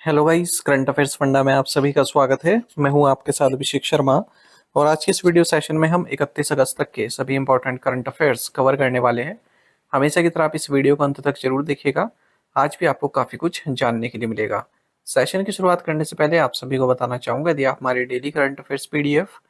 Hello guys, current affairs funda में आप सभी का स्वागत है। मैं हूं आपके साथ अभिषेक शर्मा। और आज के इस वीडियो सेशन में हम 31 अगस्त तक के सभी इंपॉर्टेंट करंट अफेयर्स कवर करने वाले हैं। हमेशा की तरह आप इस वीडियो को अंत तक जरूर देखिएगा। आज भी आपको काफ़ी कुछ जानने के लिए मिलेगा। सेशन की शुरुआत करने से पहले आप सभी को बताना चाहूँगा, यदि आप हमारे daily current affairs PDF,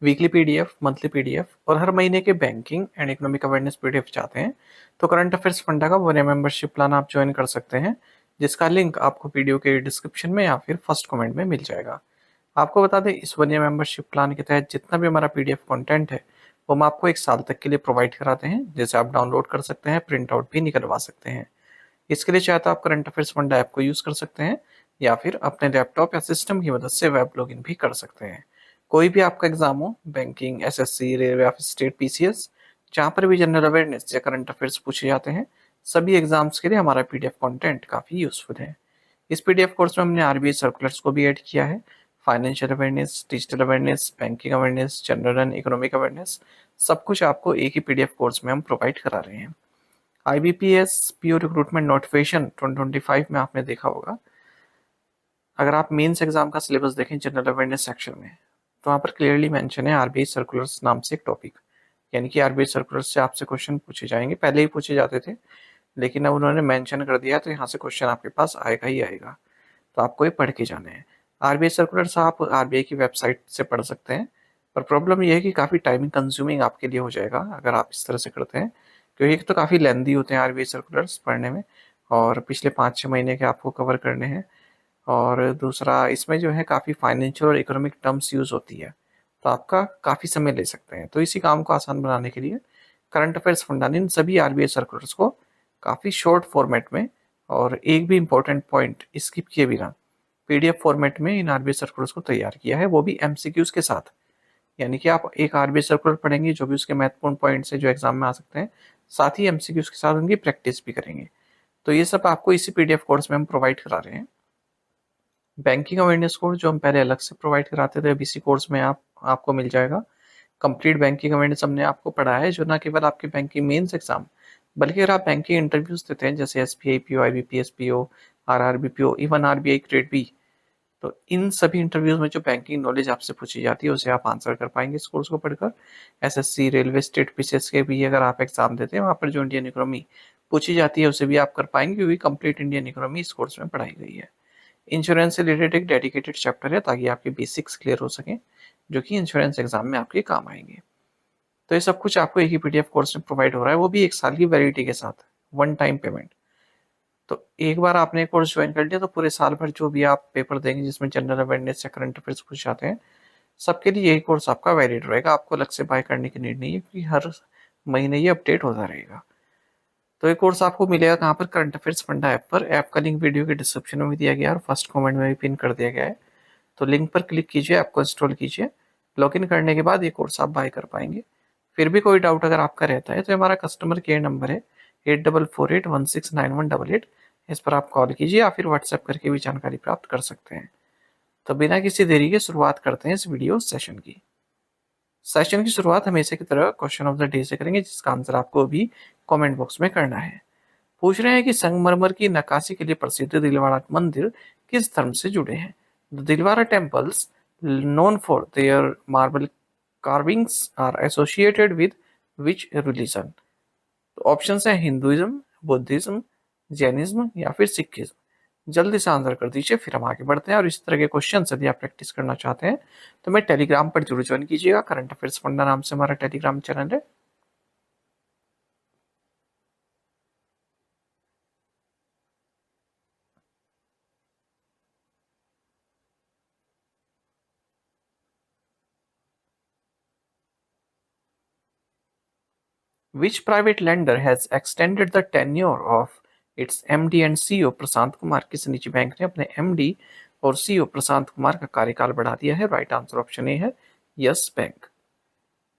weekly PDF, monthly PDF और हर महीने के banking and economic awareness PDF चाहते हैं, तो करंट अफेयर्स फंडा का 1 मेंबरशिप प्लान आप ज्वाइन कर सकते हैं, जिसका लिंक आपको वीडियो के डिस्क्रिप्शन में या फिर फर्स्ट कमेंट में मिल जाएगा। आपको बता दें, इस 1 ईयर मेंबरशिप प्लान के तहत जितना भी हमारा PDF कंटेंट है, वो हम आपको 1 साल तक के लिए प्रोवाइड कराते हैं, जैसे आप डाउनलोड कर सकते हैं, प्रिंट आउट भी निकलवा सकते हैं। इसके लिए चाहे तो आप करंट अफेयर्स फंडा ऐप को यूज़ कर सकते हैं, या फिर अपने लैपटॉप या सिस्टम की मदद से वेब लॉगिन भी कर सकते हैं। कोई भी आपका एग्जाम हो, बैंकिंग, SSC, रेलवे या फिर स्टेट PCS, जहाँ पर भी जनरल अवेयरनेस या करंट अफेयर्स पूछे जाते हैं, सभी एग्जाम्स के लिए हमारा PDF कंटेंट काफ़ी यूजफुल है। इस PDF कोर्स में हमने RBI सर्कुलर्स को भी ऐड किया है। Financial awareness, digital awareness, banking awareness, general and economic awareness, सब कुछ आपको एक ही PDF कोर्स में हम प्रोवाइड करा रहे हैं। IBPS PO रिक्रूटमेंट नोटिफिकेशन 2025 में आपने देखा होगा। अगर आप मेंस एग्जाम का सिलेबस देखें जनरल अवेयरनेस सेक्शन में, तो वहाँ पर क्लियरली मेंशन है RBI सर्कुलर्स नाम से एक टॉपिक। यानी कि RBI सर्कुलर्स से आपसे क्वेश्चन पूछे जाएंगे, पहले ही पूछे जाते थे, लेकिन अब उन्होंने मेंशन कर दिया, तो यहाँ से क्वेश्चन आपके पास आएगा ही आएगा। तो आपको ये पढ़ के जाने हैं। RBI सर्कुलर्स आप RBI की वेबसाइट से पढ़ सकते हैं, पर प्रॉब्लम ये है कि काफ़ी टाइमिंग कंज्यूमिंग आपके लिए हो जाएगा अगर आप इस तरह से करते हैं, क्योंकि एक तो काफ़ी लेंदी होते हैं RBI सर्कुलर्स पढ़ने में, और पिछले 5-6 महीने के आपको कवर करने हैं। और दूसरा, इसमें जो है काफ़ी फाइनेंशियल और इकोनॉमिक टर्म्स यूज़ होती है, तो आपका काफ़ी समय ले सकते हैं। तो इसी काम को आसान बनाने के लिए करंट अफेयर्स फंडा ने इन सभी RBI सर्कुलर्स को काफ़ी शॉर्ट फॉर्मेट में और एक भी इम्पोर्टेंट पॉइंट स्किप किए बिना PDF फॉर्मेट में इन RBI सर्कुलर्स को तैयार किया है, वो भी MCQs के साथ। यानी कि आप एक RBI सर्कुलर पढ़ेंगे, जो भी उसके महत्वपूर्ण पॉइंट्स हैं जो एग्जाम में आ सकते हैं, साथ ही MCQs के साथ उनकी प्रैक्टिस भी करेंगे। तो ये सब आपको इसी PDF कोर्स में हम प्रोवाइड करा रहे हैं। बैंकिंग अवेयरनेस कोर्स जो हम पहले अलग से प्रोवाइड कराते थे, अब इसी कोर्स में आपको मिल जाएगा। कंप्लीट बैंकिंग अवेयरनेस हमने आपको पढ़ाया है, जो ना केवल आपके बैंकिंग मेंस एग्जाम, बल्कि अगर आप बैंकिंग इंटरव्यूज देते हैं, जैसे SBI PO, IBPS PO, RRB PO, even RBI grade B, तो इन सभी इंटरव्यूज में जो बैंकिंग नॉलेज आपसे पूछी जाती है, उसे आप आंसर कर पाएंगे इस कोर्स को पढ़कर। SSC, रेलवे, स्टेट PCS के भी अगर आप एग्जाम देते हैं, वहाँ पर जो इंडियन इकोनॉमी पूछी जाती है, उसे भी आप कर पाएंगे, क्योंकि कंप्लीट इंडियन इकोनॉमी इस कोर्स में पढ़ाई गई है। इंश्योरेंस से रिलेटेड एक डेडिकेटेड चैप्टर है, ताकि आपके बेसिक्स क्लियर हो सकें, जो कि इंश्योरेंस एग्जाम में आपके काम आएंगे। तो ये सब कुछ आपको एक ही PDF कोर्स में प्रोवाइड हो रहा है, वो भी 1 साल की वैलिडिटी के साथ, वन टाइम पेमेंट। तो एक बार आपने कोर्स ज्वाइन कर लिया, तो पूरे साल भर जो भी आप पेपर देंगे, जिसमें जनरल अवेयरनेस या करंट अफेयर्स पूछ जाते हैं, सबके लिए यही कोर्स आपका वैलिड रहेगा। आपको अलग से बाय करने की नीड नहीं है, क्योंकि हर महीने ये अपडेट होता रहेगा। तो ये कोर्स आपको मिलेगा कहाँ पर? करंट अफेयर्स फंडा ऐप पर। ऐप का लिंक वीडियो के डिस्क्रिप्शन में भी दिया गया है और फर्स्ट कमेंट में भी पिन कर दिया गया है। तो लिंक पर क्लिक कीजिए, ऐप को इंस्टॉल कीजिए। लॉगिन करने के बाद ये कोर्स आप बाय कर पाएंगे। फिर भी कोई डाउट अगर आपका रहता है, तो हमारा कस्टमर केयर नंबर है 8448169188। इस पर आप कॉल कीजिए या फिर व्हाट्सएप करके भी जानकारी प्राप्त कर सकते हैं। तो बिना किसी देरी के शुरुआत करते हैं इस वीडियो सेशन की। सेशन की शुरुआत हमेशा की तरह क्वेश्चन ऑफ द डे से करेंगे, जिसका आंसर आपको अभी कमेंट बॉक्स में करना है। पूछ रहे हैं कि संगमरमर की नक्काशी के लिए प्रसिद्ध दिलवाड़ा मंदिर किस धर्म से जुड़े हैं? The Dilwara temples, known for their marble carvings, are associated with which religion? तो ऑप्शन है हिंदुइज्म, बुद्धिज्म, जैनिज्म या फिर सिखिज्म। जल्दी से आंसर कर दीजिए, फिर हम आगे बढ़ते हैं। और इस तरह के क्वेश्चन यदि आप प्रैक्टिस करना चाहते हैं, तो मैं टेलीग्राम पर जरूर ज्वाइन कीजिएगा। करंट अफेयर्स फंडा नाम से हमारा टेलीग्राम चैनल है। Which private lender has extended the tenure of its MD and CEO? Prashant Kumar. किस निजी बैंक ने अपने MD और CEO प्रशांत कुमार का कार्यकाल बढ़ा दिया है? राइट आंसर ऑप्शन ए है, यस बैंक।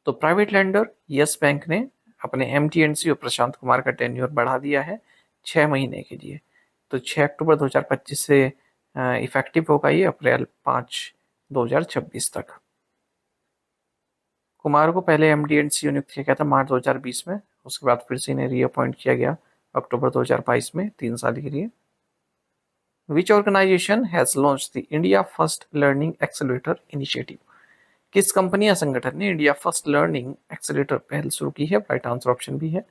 तो प्राइवेट लेंडर यस बैंक ने अपने MD and CEO Prashant Kumar का टेन्योर बढ़ा दिया है 6 महीने के लिए। तो 6 अक्टूबर 2025 से इफेक्टिव होगा ये अप्रैल 5, 2026 तक। कुमार को पहले MD एंड CEO नियुक्त किया गया था मार्च 2020 में। उसके बाद फिर से इन्हें रीअपॉइंट किया गया अक्टूबर 2022 में 3 साल के लिए। Which organisation has launched the India first learning accelerator initiative? किस कंपनी या संगठन ने इंडिया फर्स्ट लर्निंग एक्सेलरेटर पहल शुरू की है? राइट आंसर ऑप्शन भी है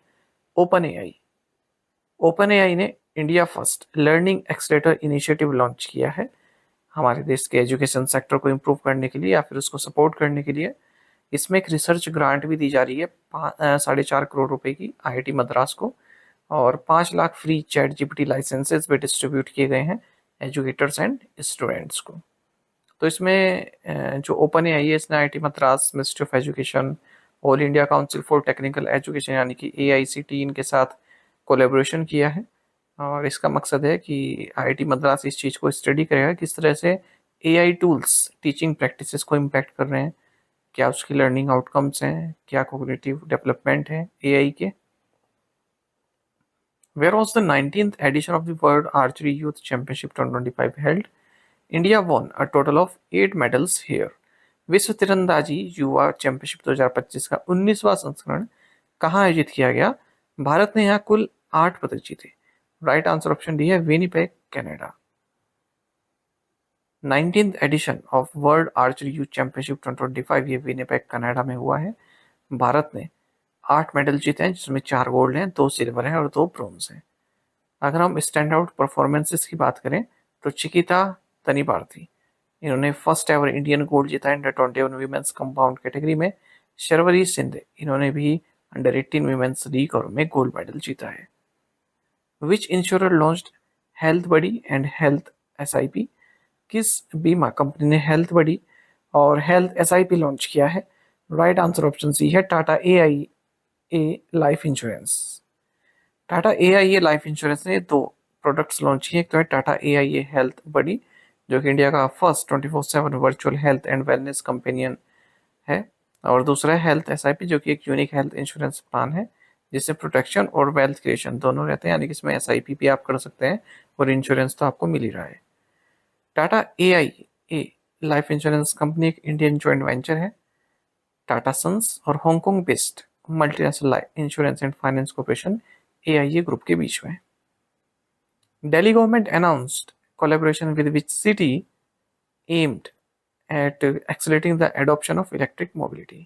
ओपन एआई। ओपन एआई ने India first learning accelerator initiative launch किया है हमारे देश के एजुकेशन सेक्टर को इम्प्रूव करने के लिए या फिर उसको सपोर्ट करने के लिए। इसमें एक रिसर्च ग्रांट भी दी जा रही है 4.5 करोड़ रुपए की आईआईटी मद्रास को, और 5 lakh free chat GPT licences भी डिस्ट्रीब्यूट किए गए हैं एजुकेटर्स एंड स्टूडेंट्स को। तो इसमें जो ओपन एआई है इसने IIT Madras, ministry of education, all India council for technical education यानी कि एआईसीटी इनके साथ कोलेबोरेशन किया है। और इसका मकसद है कि आईआईटी मद्रास इस चीज़ को स्टडी करेगा किस तरह से एआई टूल्स टीचिंग प्रैक्टिसेस को इम्पैक्ट कर रहे हैं, क्या उसकी लर्निंग आउटकम्स हैं, क्या कोग्निटिव डेवलपमेंट है एआई के। Where was the 19th edition of the World Archery Youth Championship 2025 held? India won a total of 8 medals here. विश्व तीरंदाजी युवा चैंपियनशिप 2025 का 19वां संस्करण कहाँ आयोजित किया गया? भारत ने यहाँ कुल 8 पदक जीते। राइट आंसर ऑप्शन डी है Winnipeg, Canada. 19th edition of world archery youth championship 2025 ये विनिपेग कनाडा में हुआ है। भारत ने 8 मेडल जीते हैं जिसमें 4 गोल्ड हैं, 2 सिल्वर हैं और 2 ब्रोंज हैं। अगर हम स्टैंड आउट परफॉर्मेंसेस की बात करें तो चिकिता तनिपार्थी इन्होंने फर्स्ट एवर इंडियन गोल्ड जीता अंडर 21 वीमेंस कंपाउंड कैटेगरी में। शर्वरी सिंध इन्होंने भी अंडर 18 वीमेंस रिकर्व में गोल्ड मेडल जीता है। Which insurer launched health buddy and health SIP? किस बीमा कंपनी ने हेल्थ बडी और हेल्थ एसआईपी लॉन्च किया है? राइट आंसर ऑप्शन सी है टाटा ए लाइफ इंश्योरेंस। टाटा ए लाइफ इंश्योरेंस ने 2 प्रोडक्ट्स लॉन्च किए। एक तो है टाटा ए हेल्थ बडी जो कि इंडिया का first 24/7 virtual health and wellness companion है, और दूसरा है हेल्थ एसआईपी जो कि एक यूनिक हेल्थ इंश्योरेंस प्लान है जिससे प्रोटेक्शन और वेल्थ क्रिएशन दोनों रहते हैं, यानी कि इसमें एसआईपी भी आप कर सकते हैं और इंश्योरेंस तो आपको मिल ही रहा है। टाटा ए लाइफ इंश्योरेंस कंपनी एक इंडियन जॉइंट वेंचर है टाटा सन्स और Hong Kong based multinational life insurance and finance corporation AIA group के बीच में। Delhi government announced collaboration with which city aimed at accelerating the adoption of electric mobility?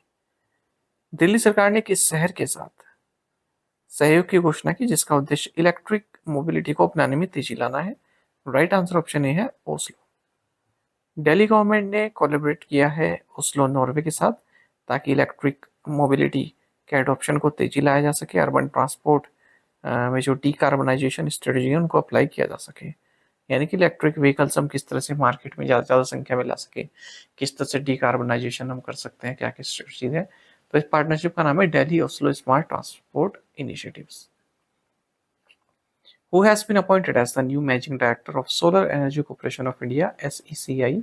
Delhi सरकार ने किस शहर के साथ सहयोग की घोषणा की जिसका उद्देश्य इलेक्ट्रिक मोबिलिटी को अपनाने में तेजी लाना है? राइट आंसर ऑप्शन ए है ओस्लो। दिल्ली गवर्नमेंट ने कोलैबोरेट किया है ओस्लो नॉर्वे के साथ ताकि इलेक्ट्रिक मोबिलिटी के एडॉप्शन को तेजी लाया जा सके, अर्बन ट्रांसपोर्ट में जो डीकार्बनाइजेशन स्ट्रेटजी है उनको अप्लाई किया जा सके, यानी कि इलेक्ट्रिक व्हीकल्स हम किस तरह से मार्केट में ज़्यादा संख्या में ला सके, किस तरह से डीकार्बनाइजेशन हम कर सकते हैं, क्या क्या स्ट्रेटजी है। तो इस पार्टनरशिप का नाम है Delhi Oslo smart transport initiatives. Who has been appointed as the new managing director of Solar Energy Corporation of India (SECI)?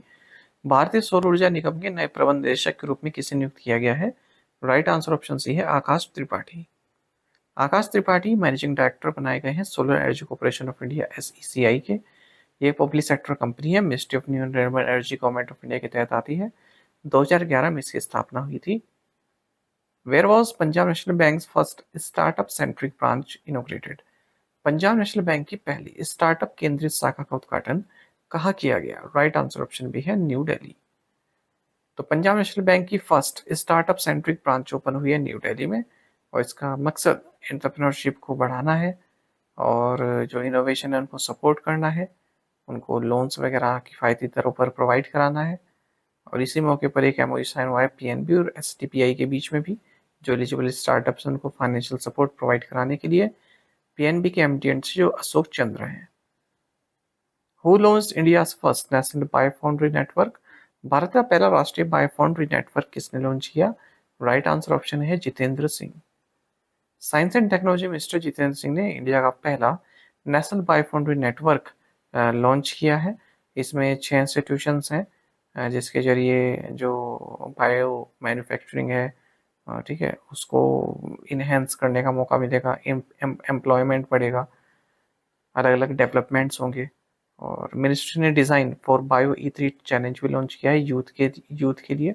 भारतीय सौर ऊर्जा निगम के नए प्रबंध निदेशक के रूप में किसे नियुक्त किया गया है? राइट आंसर ऑप्शन सी है आकाश त्रिपाठी। आकाश त्रिपाठी मैनेजिंग डायरेक्टर बनाए गए हैं solar energy corporation of India (SECI) के। ये पब्लिक सेक्टर कंपनी है, ministry of new renewable energy government of India के तहत आती है। 2011 में इसकी स्थापना हुई थी। Where was Punjab national bank first startup centric branch inaugurated? Punjab national bank की पहली स्टार्टअप केंद्रित शाखा का उद्घाटन कहाँ किया गया? राइट आंसर ऑप्शन भी है न्यू दिल्ली। तो पंजाब नेशनल बैंक की first startup centric branch open हुई है न्यू दिल्ली में, और इसका मकसद एंटरप्रेन्योरशिप को बढ़ाना है और जो इनोवेशन है उनको सपोर्ट करना है, उनको लोन्स वगैरह किफ़ायती दरों पर प्रोवाइड कराना है। और इसी मौके पर एक एमओयू साइन हुआ है पीएनबी और एसटीपीआई के बीच में भी, जो एलिजिबल स्टार्टअप्स उनको फाइनेंशियल सपोर्ट प्रोवाइड कराने के लिए। पीएनबी के एमडी जो अशोक चंद्र हैं। Who launched India's first national biofoundry network? Bharat का पहला राष्ट्रीय बायोफाउंड्री नेटवर्क किसने लॉन्च किया? राइट आंसर ऑप्शन है Jitendra Singh. Science and technology minister Jitendra Singh ने इंडिया का पहला नेशनल बायोफाउंड्री नेटवर्क लॉन्च किया है। इसमें 6 इंस्टीट्यूशंस हैं जिसके जरिए जो बायो मैन्युफैक्चरिंग है, ठीक है, उसको इन्हेंस करने का मौका मिलेगा, एम्प्लॉयमेंट बढ़ेगा, अलग अलग डेवलपमेंट्स होंगे। और मिनिस्ट्री ने design for bio E3 challenge भी लॉन्च किया है यूथ के लिए।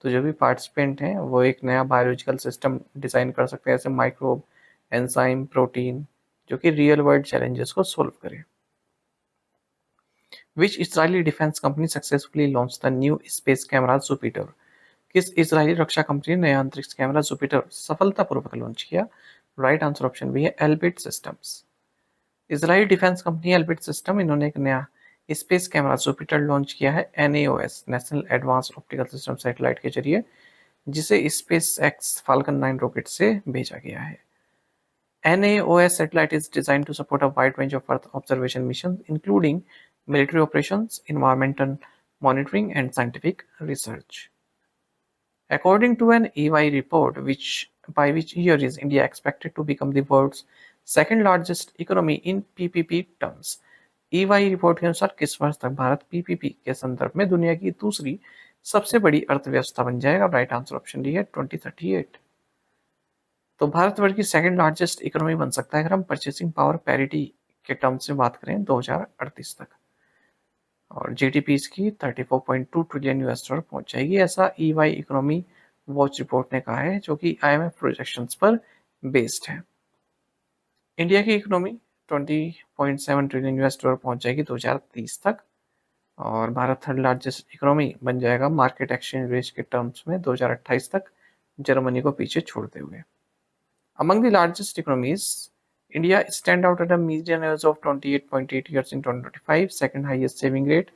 तो जो भी पार्टिसिपेंट हैं वो एक नया बायोलॉजिकल सिस्टम डिज़ाइन कर सकते हैं, जैसे माइक्रोब, एंजाइम, प्रोटीन, जो कि रियल वर्ल्ड चैलेंजेस को सोल्व करे। Which Israeli defence company successfully launch the new space camera Jupiter? किस इजरायली रक्षा कंपनी ने नया अंतरिक्ष कैमरा जुपिटर सफलतापूर्वक लॉन्च किया? राइट आंसर ऑप्शन बी है Elbit Systems. Israeli defence company Elbit system, इन्होंने एक नया स्पेस कैमरा जुपिटर लॉन्च किया है NAOS national advance optical system satellite के जरिए, जिसे स्पेस एक्स फाल्कन 9 रॉकेट से भेजा गया है। NAOS satellite is designed to support a wide range of Earth observation missions, including military operations, environmental monitoring, and scientific research. According to an EY report, by which year is India expected to become the world's second largest economy in PPP terms? EY report के अनुसार किस वर्ष तक Bharat PPP के संदर्भ में दुनिया की दूसरी सबसे बड़ी अर्थव्यवस्था बन जाएगा? राइट आंसर ऑप्शन डी है 2038। तो भारतवर्ष की सेकंड लार्जेस्ट इकोनॉमी बन सकता है अगर हम परचेसिंग पावर पैरिटी के टर्म्स में बात करें 2038 तक, और जीडीपी इसकी 34.2 ट्रिलियन यूएस डॉलर पहुंच जाएगी, ऐसा ईवाई इकोनॉमी वॉच रिपोर्ट ने कहा है, जो कि आईएमएफ प्रोजेक्शंस पर बेस्ड है। इंडिया की इकोनॉमी 20.7 ट्रिलियन यूएस डॉलर पहुंच जाएगी 2030 तक, और भारत थर्ड लार्जेस्ट इकोनॉमी बन जाएगा मार्केट एक्सचेंज रेट के टर्म्स में 2028 तक, जर्मनी को पीछे छोड़ते हुए। Among the largest economies, India stand out at a median age of 28.8 years in 2025, second highest saving rate,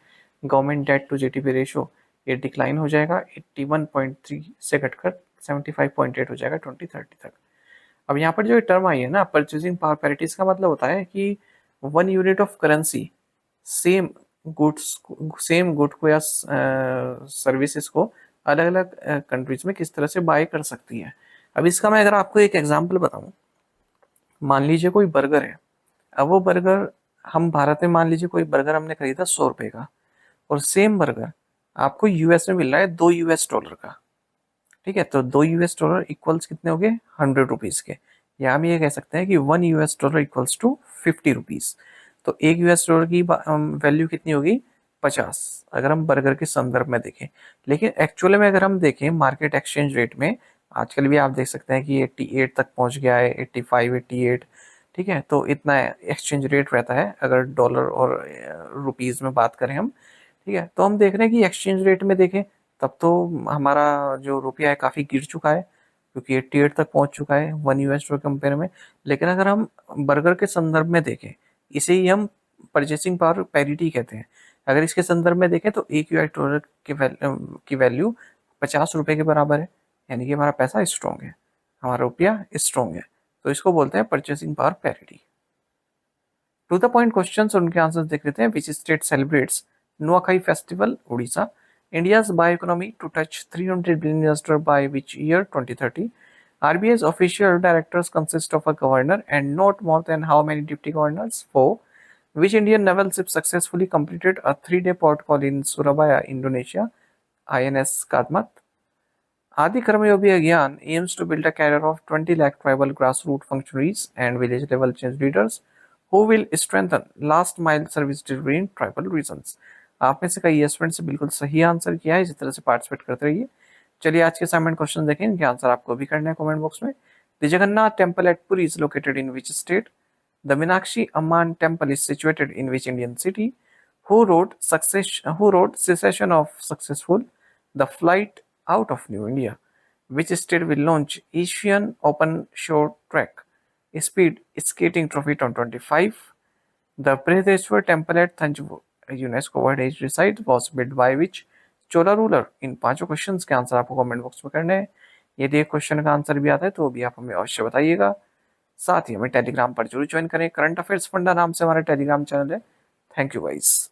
government debt to GDP ratio ये डिक्लाइन हो जाएगा 81.3 से घटकर 75.8 हो जाएगा 2030 तक। अब यहाँ पर जो टर्म आई है ना, परचेसिंग पावर पैरिटी, इसका मतलब होता है कि 1 unit of currency same good को या सर्विसेज को अलग अलग कंट्रीज में किस तरह से बाय कर सकती है। अब इसका मैं अगर आपको एक एग्जांपल बताऊं, मान लीजिए कोई बर्गर है, अब वो बर्गर हम भारत में, मान लीजिए कोई बर्गर हमने खरीदा 100 रुपए का, और सेम बर्गर आपको यूएस में मिल रहा है 2 यूएस डॉलर का, ठीक है, तो 2 यूएस डॉलर इक्वल्स कितने हो गए 100 रुपीज के, या हम ये कह सकते हैं कि 1 US dollar equals to 50 rupees. तो 1 यूएस डॉलर की वैल्यू कितनी होगी 50, अगर हम बर्गर के संदर्भ में देखें। लेकिन एक्चुअली में अगर हम देखें मार्केट एक्सचेंज रेट में, आजकल भी आप देख सकते हैं कि 88 तक पहुंच गया है, 85 88, ठीक है, तो इतना एक्सचेंज रेट रहता है अगर डॉलर और रुपीस में बात करें हम, ठीक है। तो हम देख रहे हैं कि एक्सचेंज रेट में देखें तब तो हमारा जो रुपया है काफ़ी गिर चुका है, क्योंकि 88 तक पहुंच चुका है 1 यूएस डॉलर कंपेयर में। लेकिन अगर हम बर्गर के संदर्भ में देखें, इसे ही हम परचेसिंग पावर पैरिटी कहते हैं, अगर इसके संदर्भ में देखें तो 1 यूएस डॉलर की वैल्यू 50 रुपए के बराबर है, यानी कि हमारा पैसा स्ट्रॉन्ग है, हमारा रुपया स्ट्रॉन्ग है, तो इसको बोलते हैं purchasing power parity. To the point questions और उनके आंसर्स देख लेते हैं। Which state celebrates Nuakhai festival? Orissa. India's bio economy to touch 300 billion dollar by which year 2030? RBI's official directors consist of a governor and not more than how many deputy governors? 4. Which Indian naval ship successfully completed a 3-day port call in Surabaya, Indonesia? INS Kadmat. Adi Karmayogi Agyan aims to build a career of 20 lakh tribal grassroots functionaries and village level change leaders who will strengthen last mile service delivery in tribal regions. आप में से कई student से बिल्कुल सही answer किया है, इसी तरह से पार्टिसिपेट करते रहिए। चलिए आज के असाइनमेंट क्वेश्चन देखें, इनके आंसर आपको भी करना है कमेंट बॉक्स में। The Jagannath temple at Puri is located in which state? The Meenakshi Amman temple is situated in which Indian city? Who wrote Secession of Successful? The Flight Out of New India. Which state will launch Asian Open Short Track Speed Skating Trophy 2025? The Brihdeshwar Temple at Thanjavur, UNESCO World Heritage Site, was built by which Chola ruler? इन पांचों questions के answer आपको comment box में करने हैं। यदि एक question का आंसर भी आता है तो भी आप हमें अवश्य बताइएगा। साथ ही हमें टेलीग्राम पर जरूर ज्वाइन करें। करंट अफेयर्स फंडा नाम से हमारा टेलीग्राम चैनल है। Thank you guys.